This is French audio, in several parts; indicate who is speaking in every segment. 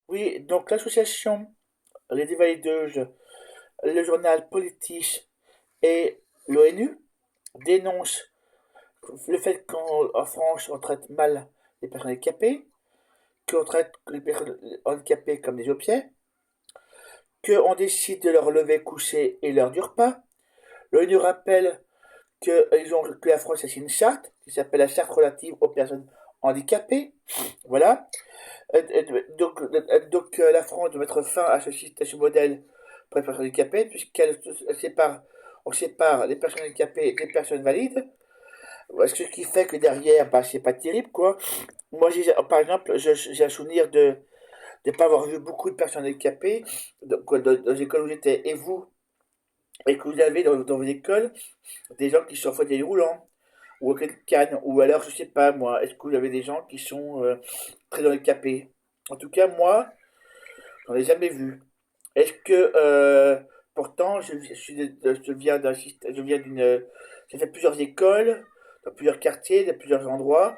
Speaker 1: Oui, donc l'association Les Dévalideuses, le journal Politis et l'ONU dénoncent le fait qu'en France, on traite mal les personnes handicapées, qu'on traite les personnes handicapées comme des objets, qu'on décide de leur lever coucher et leur du repas. L'ONU rappelle que la France a signé une charte qui s'appelle la charte relative aux personnes handicapées. Voilà. Donc, la France doit mettre fin à ce modèle pour les personnes handicapées, on sépare les personnes handicapées des personnes valides. Ce qui fait que derrière, bah, c'est pas terrible, quoi. Moi, par exemple, j'ai un souvenir de ne pas avoir vu beaucoup de personnes handicapées dans les écoles où j'étais. Et vous, et que vous avez dans vos écoles des gens qui sont en fauteuil roulant, ou aucune canne, ou alors, je sais pas, moi, est-ce que vous avez des gens qui sont très handicapés? En tout cas, moi, j'en ai jamais vu. Est-ce que, pourtant, je viens d'une, j'ai fait plusieurs écoles, dans plusieurs quartiers, dans plusieurs endroits.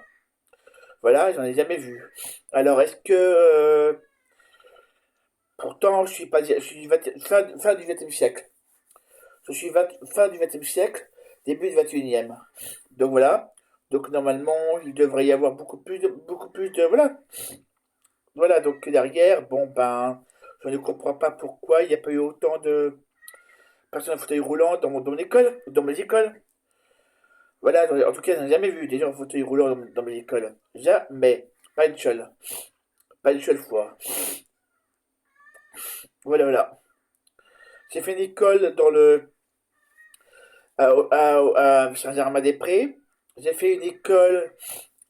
Speaker 1: Voilà, j'en ai jamais vu. Alors, est-ce que, pourtant, je suis fin du XXe siècle. Fin du XXe siècle, début du XXIe. Donc voilà. Donc normalement, il devrait y avoir beaucoup plus de, voilà. Voilà, donc derrière, bon ben, je ne comprends pas pourquoi il n'y a pas eu autant de personnes en fauteuil roulant dans mon école, dans mes écoles. Voilà, en tout cas, je n'ai jamais vu des gens en fauteuil roulant dans mes écoles. Jamais. Pas une seule. Pas une seule fois. Voilà, voilà. J'ai fait une école à Saint-Germain-des-Prés. J'ai fait une école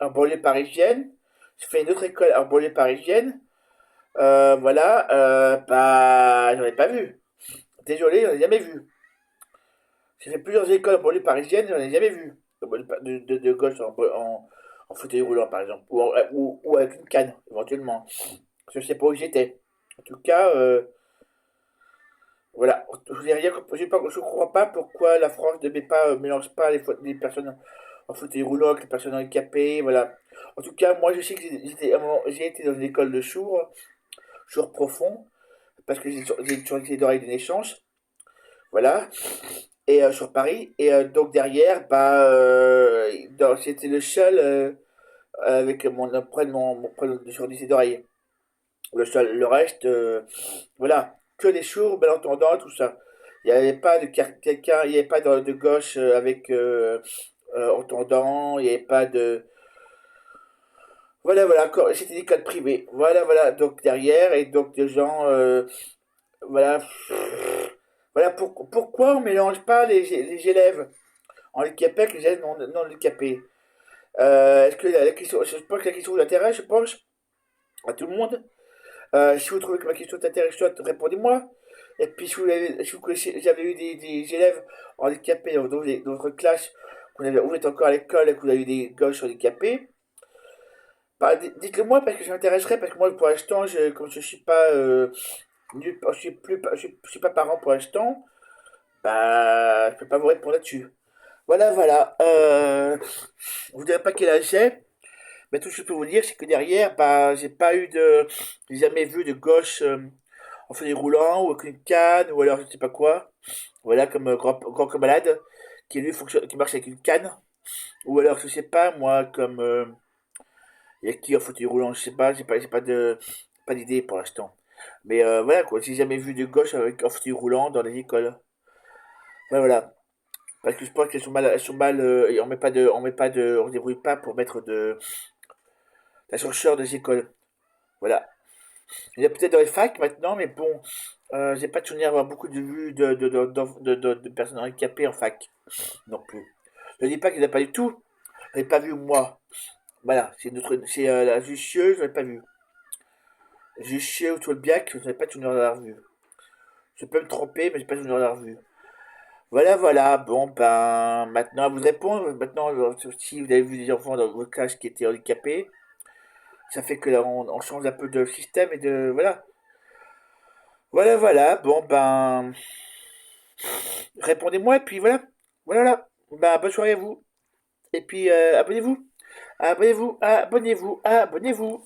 Speaker 1: en banlieue parisienne. J'ai fait une autre école en banlieue parisienne. Voilà, bah, j'en ai pas vu. Désolé, j'en ai jamais vu. J'ai fait plusieurs écoles en banlieue parisienne, j'en ai jamais vu. De gauche en fauteuil roulant, par exemple. Ou avec une canne, éventuellement. Je sais pas où j'étais. En tout cas, voilà. Je n'ai rien, je crois pas pourquoi la France ne mélange pas les personnes en fauteuil roulant avec les personnes handicapées. Voilà. En tout cas, moi, je sais que j'ai été dans une école de sourds profonds, parce que j'ai toujours été d'oreille de naissance. Voilà. Et sur Paris. Et donc derrière, bah, c'était le seul avec mon prénom de surdité d'oreille. Le reste, voilà, que des sourds, malentendants, tout ça. Il n'y avait pas de quelqu'un, il n'y avait pas de gauche avec entendant, il n'y avait pas de. Voilà, voilà, c'était des écoles privées. Voilà, voilà, donc derrière, et donc des gens, voilà, voilà, pourquoi on mélange pas les élèves handicapés avec les élèves non handicapés? Est-ce que la question, je pense que la question vous intéresse, je pense, à tout le monde. Si vous trouvez que ma question est intéressante, répondez-moi. Et puis, si vous connaissez, j'avais eu des élèves handicapés dans votre classe, vous êtes encore à l'école et que vous avez eu des gosses handicapés, bah, dites-le moi parce que ça m'intéresserait, parce que moi, pour l'instant, comme je suis pas, je suis pas parent pour l'instant, bah, je peux pas vous répondre là-dessus. Voilà, voilà. Je vous dirai pas quel âge j'ai, mais tout ce que je peux vous dire, c'est que derrière, bah, j'ai jamais vu de gauche en fauteuil roulant ou avec une canne ou alors je sais pas quoi. Voilà, comme grand comme malade qui marche avec une canne. Ou alors, je sais pas, moi, comme il y a qui en fauteuil roulant, je sais pas, pas d'idée pour l'instant. Mais voilà quoi, j'ai jamais vu de gauche avec un fauteuil roulant dans les écoles. Voilà, voilà. Parce que je pense elles sont mal, et on se débrouille pas pour mettre d'ascenseur des écoles. Voilà. Il y a peut-être dans les facs maintenant, mais bon, j'ai pas de souvenir d'avoir beaucoup de vues de personnes handicapées en fac non plus. Je dis pas qu'il n'y en a pas du tout, je l'ai pas vu moi. Voilà, c'est la Jussieu, je l'ai pas vu. Jussieu ou Tolbiac, je n'ai pas de souvenir d'avoir vu. Je peux me tromper, mais j'ai pas de souvenir d'avoir vu. Voilà, voilà, bon, ben, maintenant à vous répondre. Maintenant, si vous avez vu des enfants dans votre classe qui étaient handicapés, ça fait que là, on change un peu de système et de. Voilà. Voilà, voilà, bon, ben, répondez-moi, et puis voilà. Voilà, voilà. Ben, bonne soirée à vous. Et puis, abonnez-vous. Abonnez-vous, abonnez-vous, abonnez-vous.